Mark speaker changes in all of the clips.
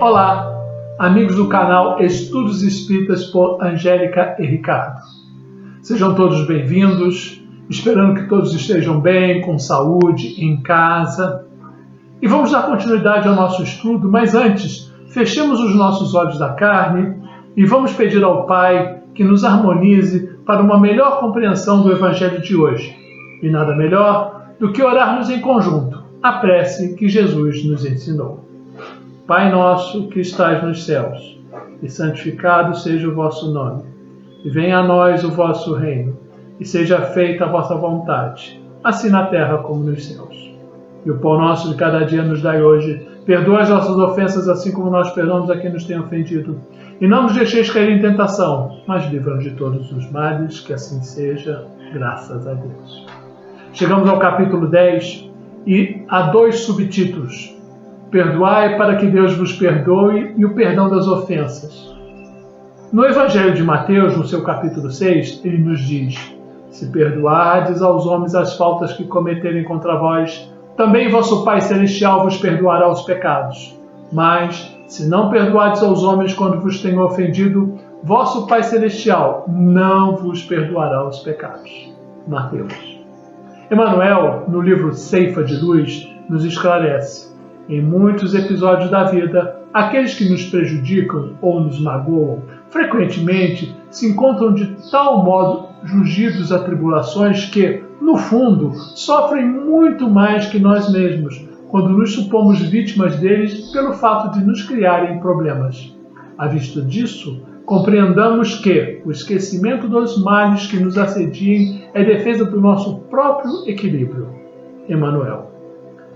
Speaker 1: Olá, amigos do canal Estudos Espíritas por Angélica e Ricardo. Sejam todos bem-vindos, esperando que todos estejam bem, com saúde, em casa. E vamos dar continuidade ao nosso estudo, mas antes, fechemos os nossos olhos da carne e vamos pedir ao Pai que nos harmonize para uma melhor compreensão do Evangelho de hoje. E nada melhor do que orarmos em conjunto a prece que Jesus nos ensinou. Pai nosso que estais nos céus, e santificado seja o vosso nome. E venha a nós o vosso reino, e seja feita a vossa vontade, assim na terra como nos céus. E o pão nosso de cada dia nos dai hoje. Perdoa as nossas ofensas, assim como nós perdoamos a quem nos tem ofendido. E não nos deixeis cair em tentação, mas livra-nos de todos os males, que assim seja, graças a Deus. Chegamos ao capítulo 10 e há dois subtítulos. Perdoai para que Deus vos perdoe e o perdão das ofensas. No Evangelho de Mateus, no seu capítulo 6, ele nos diz: se perdoardes aos homens as faltas que cometerem contra vós, também vosso Pai Celestial vos perdoará os pecados. Mas, se não perdoardes aos homens quando vos tenham ofendido, vosso Pai Celestial não vos perdoará os pecados. Mateus. Emmanuel, no livro Ceifa de Luz, nos esclarece: em muitos episódios da vida, aqueles que nos prejudicam ou nos magoam, frequentemente se encontram de tal modo jungidos a tribulações que, no fundo, sofrem muito mais que nós mesmos, quando nos supomos vítimas deles pelo fato de nos criarem problemas. À vista disso, compreendamos que o esquecimento dos males que nos assediem é defesa do nosso próprio equilíbrio. Emmanuel.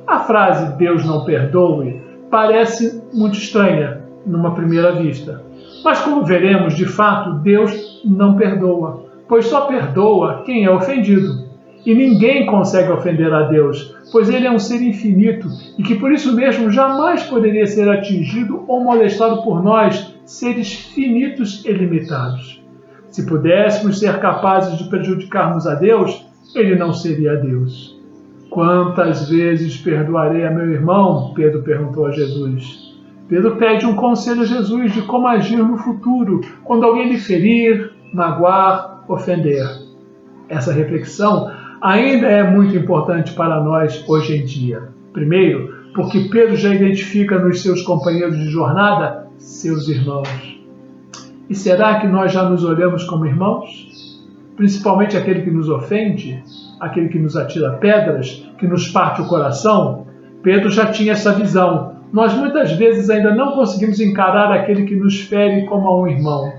Speaker 1: A frase Deus não perdoe parece muito estranha numa primeira vista. Mas como veremos, de fato, Deus não perdoa, pois só perdoa quem é ofendido. E ninguém consegue ofender a Deus, pois Ele é um ser infinito e que por isso mesmo jamais poderia ser atingido ou molestado por nós, seres finitos e limitados. Se pudéssemos ser capazes de prejudicarmos a Deus, Ele não seria Deus. Quantas vezes perdoarei a meu irmão? Pedro perguntou a Jesus. Pedro pede um conselho a Jesus de como agir no futuro, quando alguém lhe ferir, magoar, ofender. Essa reflexão ainda é muito importante para nós hoje em dia. Primeiro, porque Pedro já identifica nos seus companheiros de jornada seus irmãos. E será que nós já nos olhamos como irmãos? Principalmente aquele que nos ofende, aquele que nos atira pedras, que nos parte o coração? Pedro já tinha essa visão. Nós muitas vezes ainda não conseguimos encarar aquele que nos fere como a um irmão.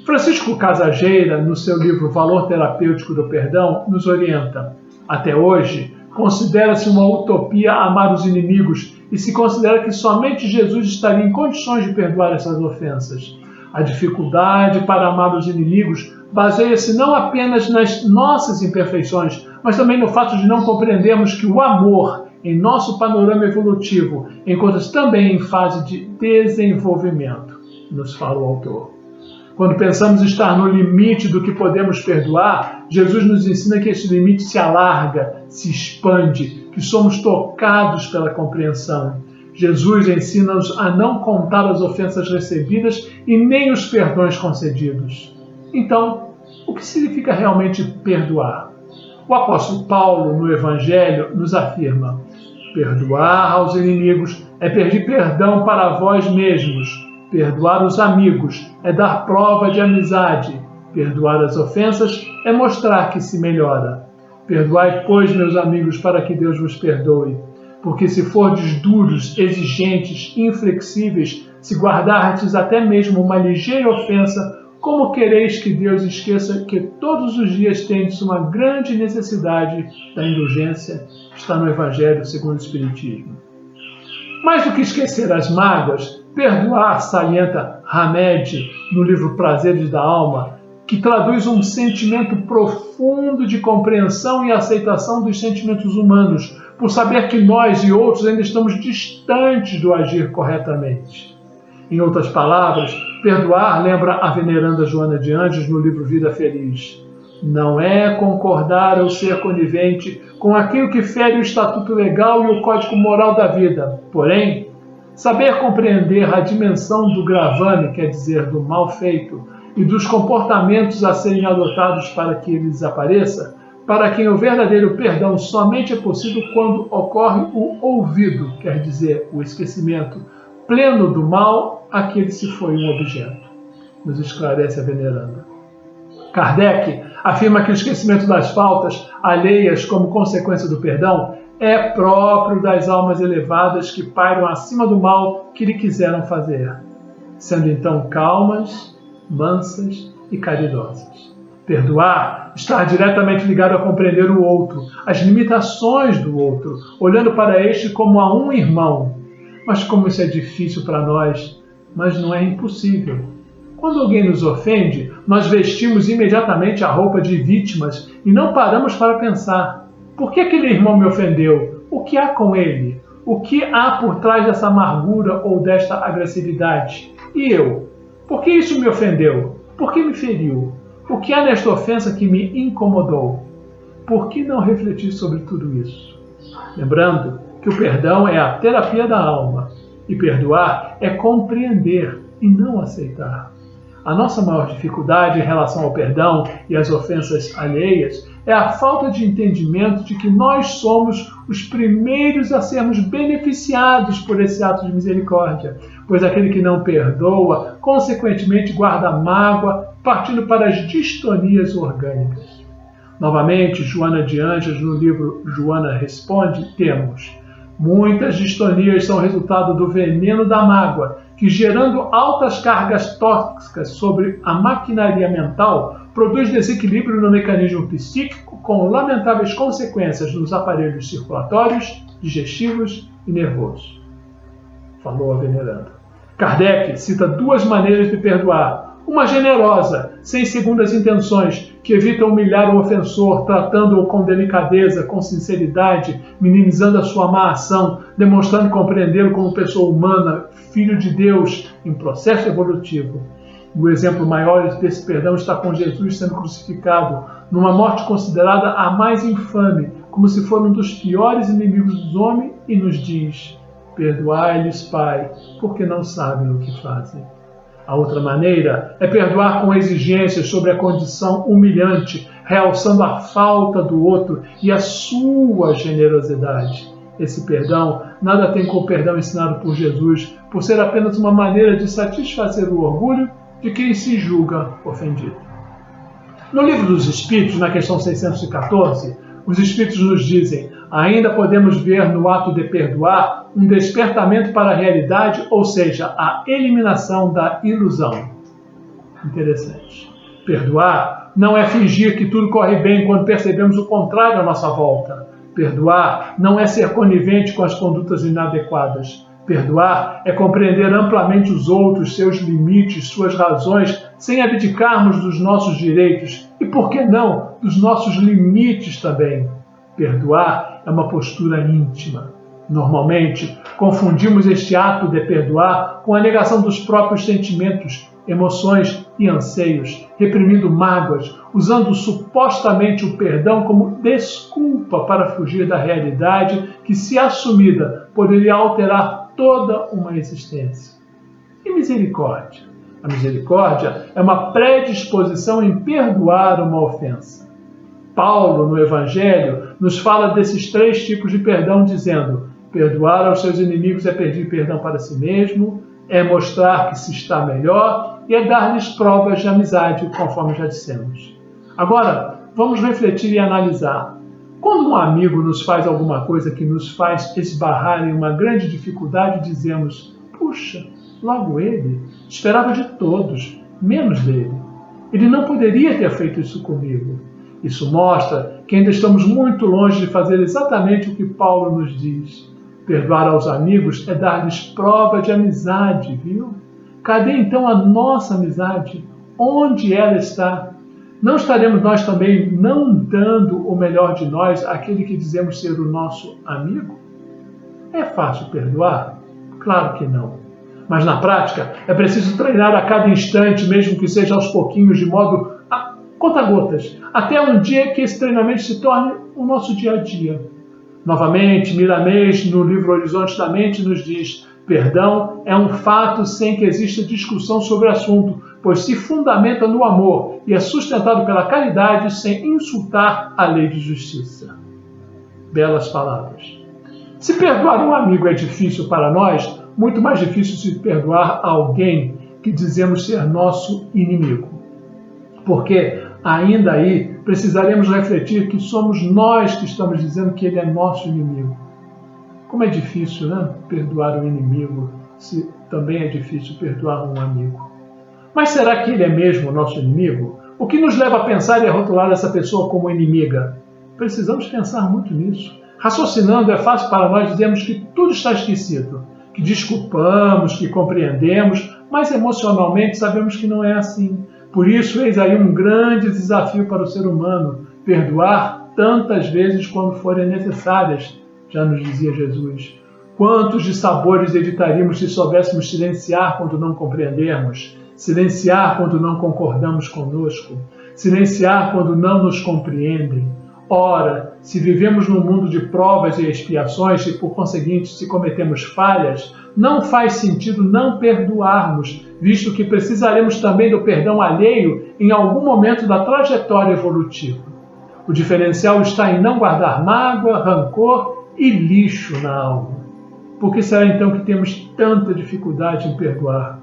Speaker 1: Francisco Casageira, no seu livro Valor Terapêutico do Perdão, nos orienta. Até hoje, considera-se uma utopia amar os inimigos e se considera que somente Jesus estaria em condições de perdoar essas ofensas. A dificuldade para amar os inimigos baseia-se não apenas nas nossas imperfeições, mas também no fato de não compreendermos que o amor, em nosso panorama evolutivo, encontra-se também em fase de desenvolvimento, nos fala o autor. Quando pensamos estar no limite do que podemos perdoar, Jesus nos ensina que esse limite se alarga, se expande, que somos tocados pela compreensão. Jesus ensina-nos a não contar as ofensas recebidas e nem os perdões concedidos. Então, o que significa realmente perdoar? O apóstolo Paulo, no Evangelho, nos afirma: perdoar aos inimigos é pedir perdão para vós mesmos. Perdoar os amigos é dar prova de amizade. Perdoar as ofensas é mostrar que se melhora. Perdoai, pois, meus amigos, para que Deus vos perdoe. Porque se fordes duros, exigentes, inflexíveis, se guardardes até mesmo uma ligeira ofensa, como quereis que Deus esqueça que todos os dias tendes uma grande necessidade da indulgência? Está no Evangelho segundo o Espiritismo. Mais do que esquecer as mágoas, perdoar, salienta Hamed no livro Prazeres da Alma, que traduz um sentimento profundo de compreensão e aceitação dos sentimentos humanos, por saber que nós e outros ainda estamos distantes do agir corretamente. Em outras palavras, perdoar lembra a veneranda Joana de Anjos no livro Vida Feliz. Não é concordar ou ser conivente com aquilo que fere o estatuto legal e o código moral da vida. Porém, Saber compreender a dimensão do gravame, quer dizer, do mal feito, e dos comportamentos a serem adotados para que ele desapareça, para quem o verdadeiro perdão somente é possível quando ocorre o ouvido, quer dizer, o esquecimento pleno do mal a que ele se foi um objeto. Nos esclarece a veneranda. Kardec afirma que o esquecimento das faltas alheias como consequência do perdão é próprio das almas elevadas que pairam acima do mal que lhe quiseram fazer, sendo então calmas, mansas e caridosas. Perdoar está diretamente ligado a compreender o outro, as limitações do outro, olhando para este como a um irmão. Mas como isso é difícil para nós, mas não é impossível. Quando alguém nos ofende, nós vestimos imediatamente a roupa de vítimas e não paramos para pensar: por que aquele irmão me ofendeu? O que há com ele? O que há por trás dessa amargura ou desta agressividade? E eu? Por que isso me ofendeu? Por que me feriu? O que há nesta ofensa que me incomodou? Por que não refletir sobre tudo isso? Lembrando que o perdão é a terapia da alma e perdoar é compreender e não aceitar. A nossa maior dificuldade em relação ao perdão e às ofensas alheias é a falta de entendimento de que nós somos os primeiros a sermos beneficiados por esse ato de misericórdia, pois aquele que não perdoa, consequentemente guarda mágoa, partindo para as distonias orgânicas. Novamente, Joana de Ângeles, no livro Joana Responde, temos: muitas distonias são resultado do veneno da mágoa, que, gerando altas cargas tóxicas sobre a maquinaria mental, produz desequilíbrio no mecanismo psíquico com lamentáveis consequências nos aparelhos circulatórios, digestivos e nervosos. Falou a veneranda. Kardec cita duas maneiras de perdoar. Uma generosa, sem segundas intenções, que evita humilhar o ofensor, tratando-o com delicadeza, com sinceridade, minimizando a sua má ação, demonstrando compreendê-lo como pessoa humana, filho de Deus, em processo evolutivo. O exemplo maior desse perdão está com Jesus sendo crucificado, numa morte considerada a mais infame, como se for um dos piores inimigos dos homens, e nos diz: perdoai-lhes, Pai, porque não sabem o que fazem. A outra maneira é perdoar com exigências sobre a condição humilhante, realçando a falta do outro e a sua generosidade. Esse perdão nada tem com o perdão ensinado por Jesus, por ser apenas uma maneira de satisfazer o orgulho de quem se julga ofendido. No Livro dos Espíritos, na questão 614, os Espíritos nos dizem: ainda podemos ver no ato de perdoar um despertamento para a realidade, ou seja, a eliminação da ilusão. Interessante. Perdoar não é fingir que tudo corre bem quando percebemos o contrário à nossa volta. Perdoar não é ser conivente com as condutas inadequadas. Perdoar é compreender amplamente os outros, seus limites, suas razões, sem abdicarmos dos nossos direitos e, por que não, dos nossos limites também. Perdoar é uma postura íntima. Normalmente, confundimos este ato de perdoar com a negação dos próprios sentimentos, emoções e anseios, reprimindo mágoas, usando supostamente o perdão como desculpa para fugir da realidade que, se assumida, poderia alterar toda uma existência. E misericórdia? A misericórdia é uma predisposição em perdoar uma ofensa. Paulo, no Evangelho, nos fala desses três tipos de perdão, dizendo: perdoar aos seus inimigos é pedir perdão para si mesmo, é mostrar que se está melhor e é dar-lhes provas de amizade, conforme já dissemos. Agora, vamos refletir e analisar. Quando um amigo nos faz alguma coisa que nos faz esbarrar em uma grande dificuldade, dizemos: puxa, logo ele, esperava de todos, menos dele. Ele não poderia ter feito isso comigo. Isso mostra que ainda estamos muito longe de fazer exatamente o que Paulo nos diz. Perdoar aos amigos é dar-lhes prova de amizade, viu? Cadê então a nossa amizade? Onde ela está? Não estaremos nós também não dando o melhor de nós àquele que dizemos ser o nosso amigo? É fácil perdoar? Claro que não. Mas na prática é preciso treinar a cada instante, mesmo que seja aos pouquinhos, de modo a conta-gotas, até um dia que esse treinamento se torne o nosso dia a dia. Novamente, Miramês, no livro Horizontes da Mente, nos diz: Perdão é um fato sem que exista discussão sobre o assunto, pois se fundamenta no amor e é sustentado pela caridade sem insultar a lei de justiça. Belas palavras. Se perdoar um amigo é difícil para nós, muito mais difícil se perdoar alguém que dizemos ser nosso inimigo. Porque, ainda aí, precisaremos refletir que somos nós que estamos dizendo que ele é nosso inimigo. Como é difícil, né? Perdoar um inimigo, se também é difícil perdoar um amigo. Mas será que ele é mesmo nosso inimigo? O que nos leva a pensar e a rotular essa pessoa como inimiga? Precisamos pensar muito nisso. Raciocinando, é fácil para nós dizermos que tudo está esquecido, que desculpamos, que compreendemos, mas emocionalmente sabemos que não é assim. Por isso, eis aí um grande desafio para o ser humano, perdoar tantas vezes quando forem necessárias, já nos dizia Jesus. Quantos dissabores evitaríamos se soubéssemos silenciar quando não compreendermos, silenciar quando não concordamos conosco, silenciar quando não nos compreendem. Ora, se vivemos num mundo de provas e expiações e, por conseguinte, se cometemos falhas, não faz sentido não perdoarmos, visto que precisaremos também do perdão alheio em algum momento da trajetória evolutiva. O diferencial está em não guardar mágoa, rancor e lixo na alma. Por que será então que temos tanta dificuldade em perdoar?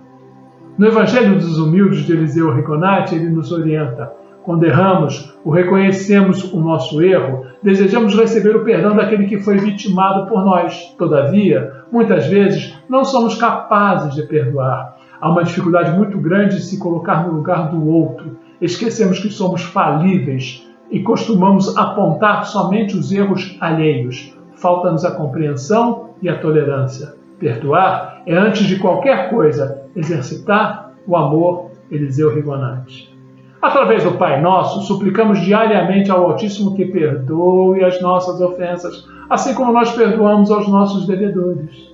Speaker 1: No Evangelho dos Humildes de Eliseu Rigonati, ele nos orienta: quando erramos, ou reconhecemos o nosso erro, desejamos receber o perdão daquele que foi vitimado por nós. Todavia, muitas vezes, não somos capazes de perdoar. Há uma dificuldade muito grande de se colocar no lugar do outro. Esquecemos que somos falíveis e costumamos apontar somente os erros alheios. Falta-nos a compreensão e a tolerância. Perdoar é, antes de qualquer coisa, exercitar o amor. Eliseu Rigonati. Através do Pai Nosso, suplicamos diariamente ao Altíssimo que perdoe as nossas ofensas, assim como nós perdoamos aos nossos devedores.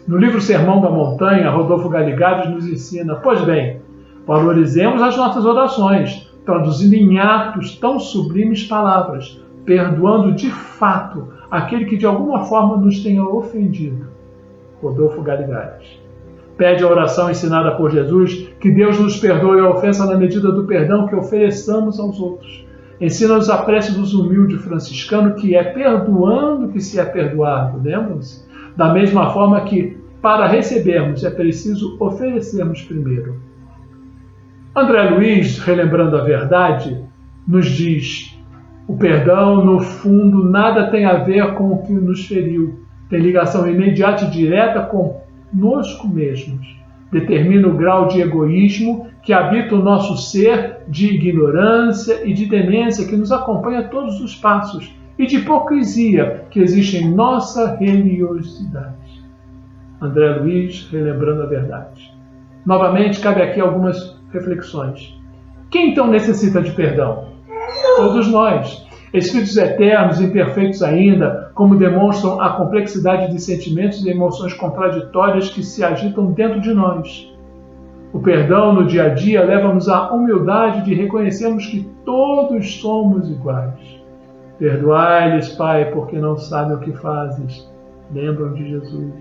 Speaker 1: No livro Sermão da Montanha, Rodolfo Galigares nos ensina: pois bem, valorizemos as nossas orações, traduzindo em atos tão sublimes palavras, perdoando de fato aquele que de alguma forma nos tenha ofendido. Rodolfo Galigares. Pede a oração ensinada por Jesus, que Deus nos perdoe a ofensa na medida do perdão que ofereçamos aos outros. Ensina-nos a prece dos humildes franciscanos, que é perdoando que se é perdoado, lembram-se? Da mesma forma que, para recebermos, é preciso oferecermos primeiro. André Luiz, relembrando a verdade, nos diz: o perdão, no fundo, nada tem a ver com o que nos feriu. Tem ligação imediata e direta conosco mesmos. Determina o grau de egoísmo que habita o nosso ser, de ignorância e de demência que nos acompanha a todos os passos, e de hipocrisia que existe em nossa religiosidade. André Luiz, relembrando a verdade. Novamente, cabe aqui algumas reflexões. Quem então necessita de perdão? Todos nós. Espíritos eternos, imperfeitos ainda, como demonstram a complexidade de sentimentos e emoções contraditórias que se agitam dentro de nós. O perdão no dia a dia leva-nos à humildade de reconhecermos que todos somos iguais. Perdoai-lhes, Pai, porque não sabem o que fazes. Lembram de Jesus.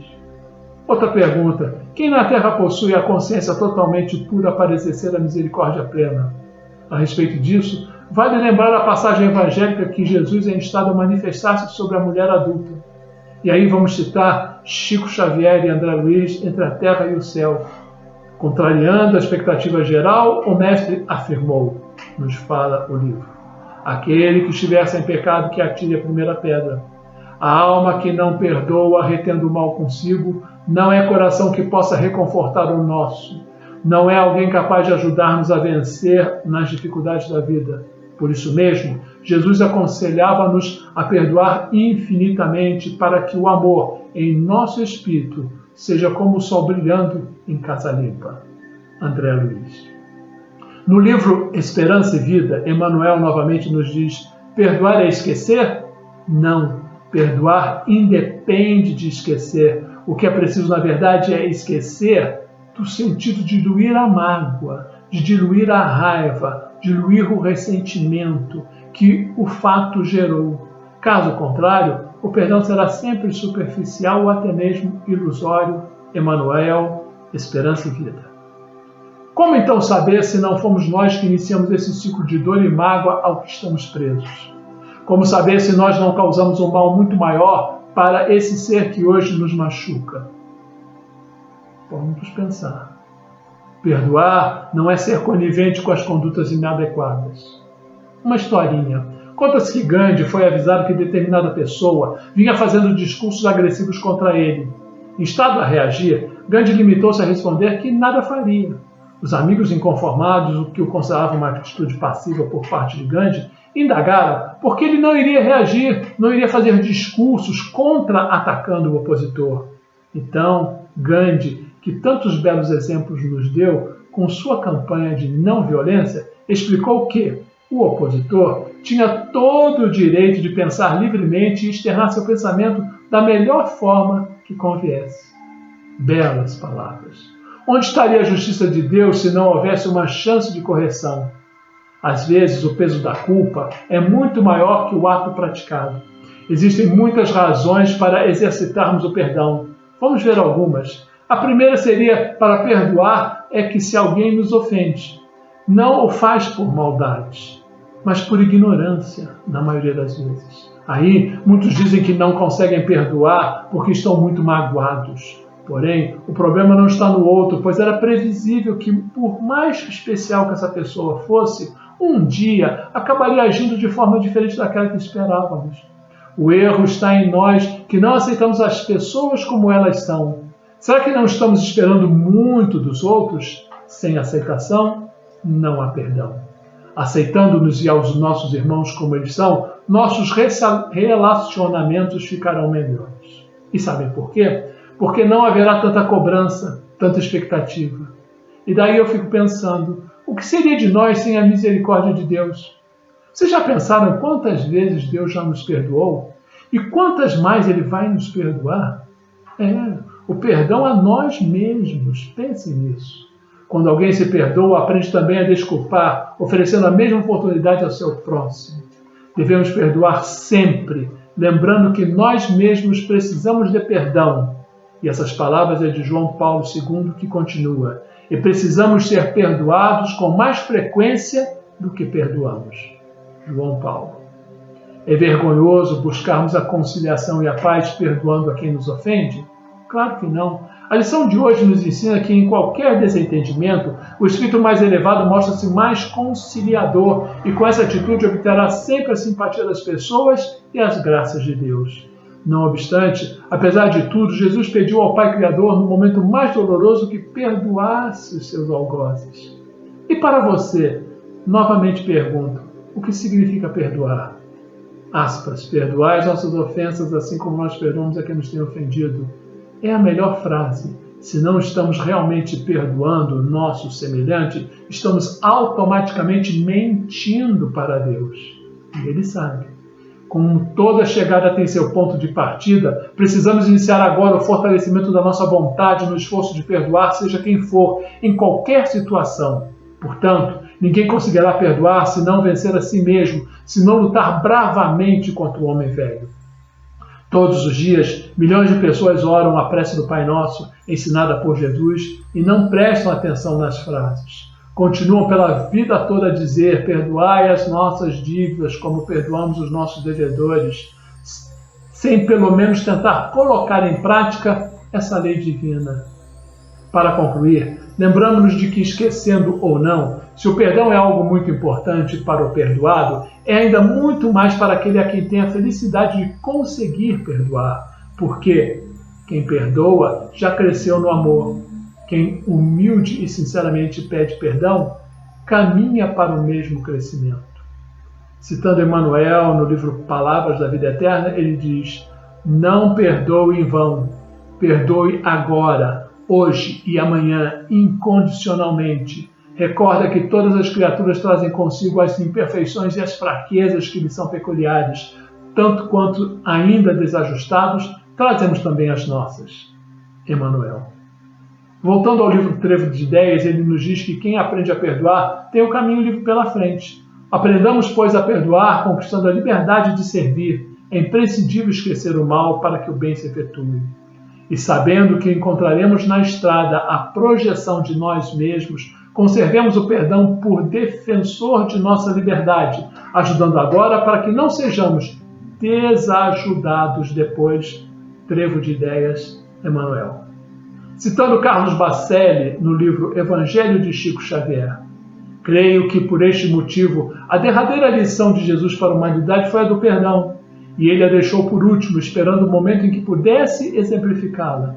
Speaker 1: Outra pergunta: quem na Terra possui a consciência totalmente pura para exercer a misericórdia plena? A respeito disso, vale lembrar a passagem evangélica que Jesus é instado a manifestar-se sobre a mulher adulta. E aí vamos citar Chico Xavier e André Luiz entre a terra e o céu. Contrariando a expectativa geral, o mestre afirmou, nos fala o livro: aquele que estiver sem pecado que atire a primeira pedra. A alma que não perdoa, retendo o mal consigo, não é coração que possa reconfortar o nosso. Não é alguém capaz de ajudar-nos a vencer nas dificuldades da vida. Por isso mesmo, Jesus aconselhava-nos a perdoar infinitamente para que o amor em nosso espírito seja como o sol brilhando em casa limpa. André Luiz. No livro Esperança e Vida, Emmanuel novamente nos diz: perdoar é esquecer? Não. Perdoar independe de esquecer. O que é preciso, na verdade, é esquecer do sentido de diluir a mágoa, de diluir a raiva, diluir o ressentimento que o fato gerou. Caso contrário, o perdão será sempre superficial ou até mesmo ilusório Emanuel, esperança e vida. Como então saber se não fomos nós que iniciamos esse ciclo de dor e mágoa ao que estamos presos? Como saber se nós não causamos um mal muito maior para esse ser que hoje nos machuca? Vamos pensar. Perdoar não é ser conivente com as condutas inadequadas. Uma historinha. Conta-se que Gandhi foi avisado que determinada pessoa vinha fazendo discursos agressivos contra ele. Instado a reagir, Gandhi limitou-se a responder que nada faria. Os amigos inconformados, o que o consideravam uma atitude passiva por parte de Gandhi, indagaram por que ele não iria reagir, não iria fazer discursos contra-atacando o opositor. Então, Gandhi, que tantos belos exemplos nos deu com sua campanha de não violência, explicou que o opositor tinha todo o direito de pensar livremente e externar seu pensamento da melhor forma que conviesse. Belas palavras. Onde estaria a justiça de Deus se não houvesse uma chance de correção? Às vezes, o peso da culpa é muito maior que o ato praticado. Existem muitas razões para exercitarmos o perdão. Vamos ver algumas. A primeira seria para perdoar é que se alguém nos ofende, não o faz por maldade, mas por ignorância, na maioria das vezes. Aí, muitos dizem que não conseguem perdoar porque estão muito magoados. Porém, o problema não está no outro, pois era previsível que, por mais especial que essa pessoa fosse, um dia acabaria agindo de forma diferente daquela que esperávamos. O erro está em nós, que não aceitamos as pessoas como elas são. Será que não estamos esperando muito dos outros? Sem aceitação, não há perdão. Aceitando-nos e aos nossos irmãos como eles são, nossos relacionamentos ficarão melhores. E sabem por quê? Porque não haverá tanta cobrança, tanta expectativa. E daí eu fico pensando, o que seria de nós sem a misericórdia de Deus? Vocês já pensaram quantas vezes Deus já nos perdoou? E quantas mais Ele vai nos perdoar? O perdão a nós mesmos. Pensem nisso. Quando alguém se perdoa, aprende também a desculpar, oferecendo a mesma oportunidade ao seu próximo. Devemos perdoar sempre, lembrando que nós mesmos precisamos de perdão. E essas palavras é de João Paulo II, que continua: e precisamos ser perdoados com mais frequência do que perdoamos. João Paulo. É vergonhoso buscarmos a conciliação e a paz perdoando a quem nos ofende? Claro que não. A lição de hoje nos ensina que em qualquer desentendimento, o espírito mais elevado mostra-se mais conciliador e com essa atitude obterá sempre a simpatia das pessoas e as graças de Deus. Não obstante, apesar de tudo, Jesus pediu ao Pai Criador, no momento mais doloroso, que perdoasse os seus algozes. E para você, novamente pergunto, o que significa perdoar? Aspas, perdoai as nossas ofensas assim como nós perdoamos a quem nos tem ofendido. É a melhor frase. Se não estamos realmente perdoando o nosso semelhante, estamos automaticamente mentindo para Deus. E Ele sabe. Como toda chegada tem seu ponto de partida, precisamos iniciar agora o fortalecimento da nossa vontade no esforço de perdoar, seja quem for, em qualquer situação. Portanto, ninguém conseguirá perdoar se não vencer a si mesmo, se não lutar bravamente contra o homem velho. Todos os dias, milhões de pessoas oram a prece do Pai Nosso, ensinada por Jesus, e não prestam atenção nas frases. Continuam pela vida toda a dizer, perdoai as nossas dívidas como perdoamos os nossos devedores, sem pelo menos tentar colocar em prática essa lei divina. Para concluir, lembramos-nos de que, esquecendo ou não, se o perdão é algo muito importante para o perdoado, é ainda muito mais para aquele a quem tem a felicidade de conseguir perdoar, porque quem perdoa já cresceu no amor. Quem humilde e sinceramente pede perdão, caminha para o mesmo crescimento. Citando Emmanuel no livro Palavras da Vida Eterna, ele diz, não perdoe em vão, perdoe agora, hoje e amanhã, incondicionalmente. Recorda que todas as criaturas trazem consigo as imperfeições e as fraquezas que lhes são peculiares, tanto quanto ainda desajustados, trazemos também as nossas. Emmanuel. Voltando ao livro Trevo de Ideias, ele nos diz que quem aprende a perdoar tem o caminho livre pela frente. Aprendamos, pois, a perdoar, conquistando a liberdade de servir. É imprescindível esquecer o mal para que o bem se efetue. E sabendo que encontraremos na estrada a projeção de nós mesmos, conservemos o perdão por defensor de nossa liberdade, ajudando agora para que não sejamos desajudados depois. Trevo de Ideias, Emmanuel. Citando Carlos Bacelli no livro Evangelho de Chico Xavier: creio que por este motivo a derradeira lição de Jesus para a humanidade foi a do perdão, e ele a deixou por último, esperando o momento em que pudesse exemplificá-la.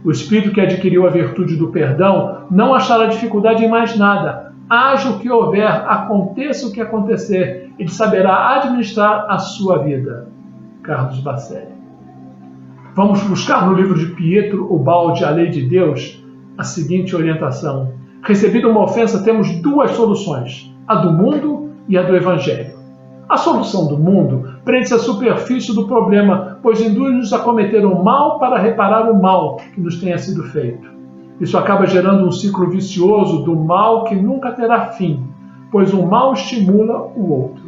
Speaker 1: O espírito que adquiriu a virtude do perdão não achará dificuldade em mais nada. Haja o que houver, aconteça o que acontecer, ele saberá administrar a sua vida. Carlos Bacelli. Vamos buscar no livro de Pietro Ubaldi, A Lei de Deus, a seguinte orientação: recebida uma ofensa, temos duas soluções, a do mundo e a do Evangelho. A solução do mundo prende-se à superfície do problema, pois induz-nos a cometer o mal para reparar o mal que nos tenha sido feito. Isso acaba gerando um ciclo vicioso do mal que nunca terá fim, pois um mal estimula o outro.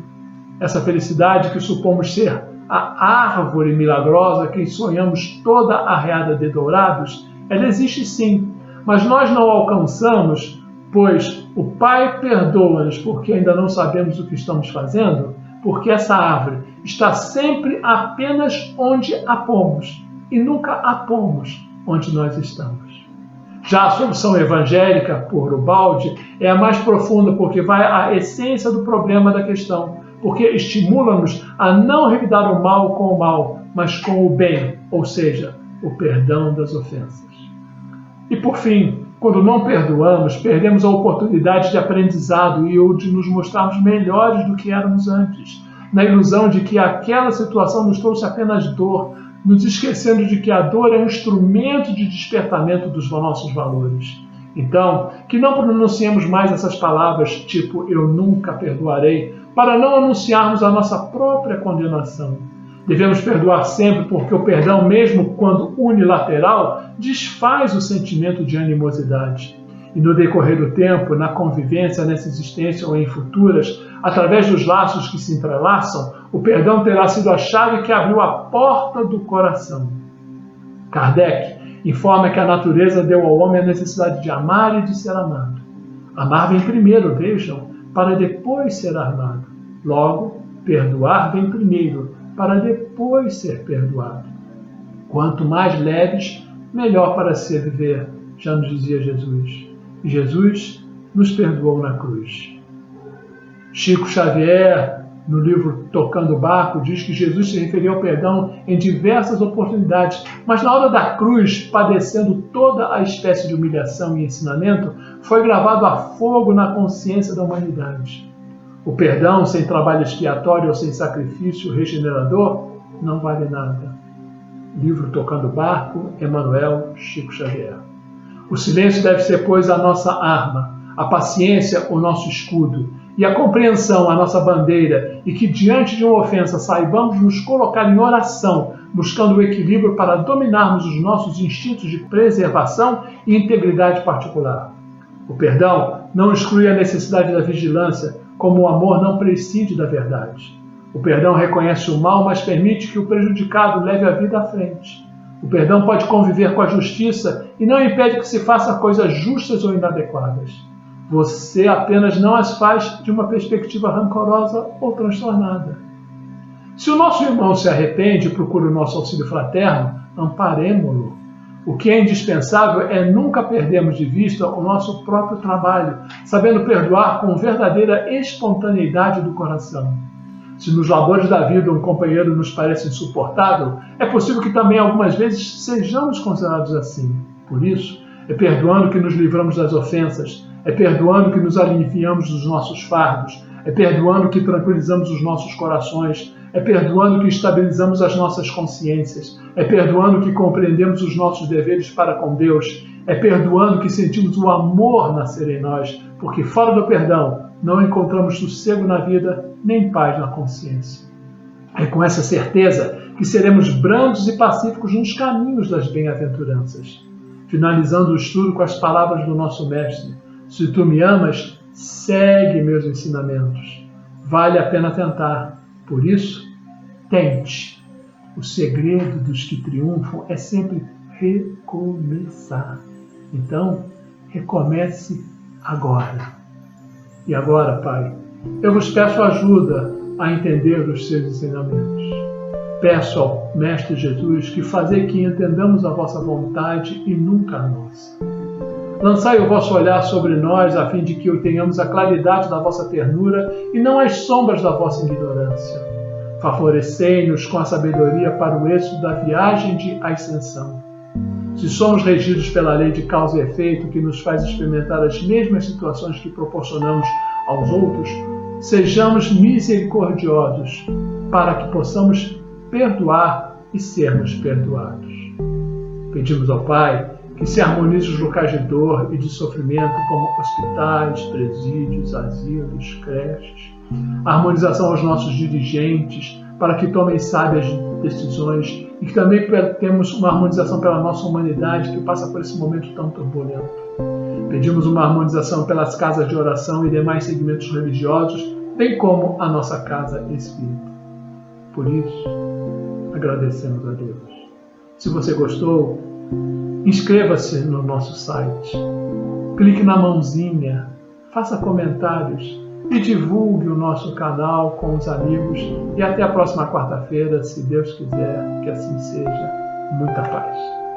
Speaker 1: Essa felicidade que supomos ser a árvore milagrosa que sonhamos toda arreada de dourados, ela existe sim, mas nós não a alcançamos, pois o Pai perdoa-nos porque ainda não sabemos o que estamos fazendo, porque essa árvore está sempre apenas onde a pomos e nunca a pomos onde nós estamos. Já a solução evangélica, por Ubaldi, é a mais profunda porque vai à essência do problema da questão, porque estimula-nos a não revidar o mal com o mal, mas com o bem, ou seja, o perdão das ofensas. E por fim, quando não perdoamos, perdemos a oportunidade de aprendizado e ou de nos mostrarmos melhores do que éramos antes, na ilusão de que aquela situação nos trouxe apenas dor, nos esquecendo de que a dor é um instrumento de despertamento dos nossos valores. Então, que não pronunciemos mais essas palavras tipo eu nunca perdoarei, para não anunciarmos a nossa própria condenação. Devemos perdoar sempre, porque o perdão, mesmo quando unilateral, desfaz o sentimento de animosidade. E no decorrer do tempo, na convivência, nessa existência ou em futuras, através dos laços que se entrelaçam, o perdão terá sido a chave que abriu a porta do coração. Kardec informa que a natureza deu ao homem a necessidade de amar e de ser amado. Amar vem primeiro, vejam, para depois ser amado. Logo, perdoar vem primeiro, para depois ser perdoado. Quanto mais leves, melhor para se viver, já nos dizia Jesus. E Jesus nos perdoou na cruz. Chico Xavier, no livro Tocando o Barco, diz que Jesus se referiu ao perdão em diversas oportunidades, mas na hora da cruz, padecendo toda a espécie de humilhação e ensinamento, foi gravado a fogo na consciência da humanidade. O perdão sem trabalho expiatório ou sem sacrifício regenerador não vale nada. Livro Tocando o Barco, Emmanuel, Chico Xavier. O silêncio deve ser, pois, a nossa arma, a paciência o nosso escudo, e a compreensão a nossa bandeira, e que diante de uma ofensa saibamos nos colocar em oração, buscando o equilíbrio para dominarmos os nossos instintos de preservação e integridade particular. O perdão não exclui a necessidade da vigilância, como o amor não prescinde da verdade. O perdão reconhece o mal, mas permite que o prejudicado leve a vida à frente. O perdão pode conviver com a justiça e não impede que se faça coisas justas ou inadequadas. Você apenas não as faz de uma perspectiva rancorosa ou transtornada. Se o nosso irmão se arrepende e procura o nosso auxílio fraterno, amparemo-lo. O que é indispensável é nunca perdermos de vista o nosso próprio trabalho, sabendo perdoar com verdadeira espontaneidade do coração. Se nos labores da vida um companheiro nos parece insuportável, é possível que também algumas vezes sejamos considerados assim. Por isso, é perdoando que nos livramos das ofensas, é perdoando que nos aliviamos dos nossos fardos, é perdoando que tranquilizamos os nossos corações, é perdoando que estabilizamos as nossas consciências, é perdoando que compreendemos os nossos deveres para com Deus, é perdoando que sentimos o amor nascer em nós, porque fora do perdão não encontramos sossego na vida nem paz na consciência. É com essa certeza que seremos brandos e pacíficos nos caminhos das bem-aventuranças. Finalizando o estudo com as palavras do nosso Mestre: se tu me amas, segue meus ensinamentos. Vale a pena tentar. Por isso, tente. O segredo dos que triunfam é sempre recomeçar. Então, recomece agora. E agora, Pai, eu vos peço ajuda a entender os seus ensinamentos. Peço ao Mestre Jesus que fazer que entendamos a vossa vontade e nunca a nossa. Lançai o vosso olhar sobre nós, a fim de que tenhamos a claridade da vossa ternura e não as sombras da vossa ignorância. Favorecei-nos com a sabedoria para o êxito da viagem de ascensão. Se somos regidos pela lei de causa e efeito, que nos faz experimentar as mesmas situações que proporcionamos aos outros, sejamos misericordiosos, para que possamos perdoar e sermos perdoados. Pedimos ao Pai que se harmonize os locais de dor e de sofrimento, como hospitais, presídios, asilos, creches. A harmonização aos nossos dirigentes, para que tomem sábias decisões, e que também temos uma harmonização pela nossa humanidade, que passa por esse momento tão turbulento. Pedimos uma harmonização pelas casas de oração e demais segmentos religiosos, bem como a nossa casa espírita. Por isso, agradecemos a Deus. Se você gostou, inscreva-se no nosso site, clique na mãozinha, faça comentários e divulgue o nosso canal com os amigos. E até a próxima quarta-feira, se Deus quiser, que assim seja. Muita paz.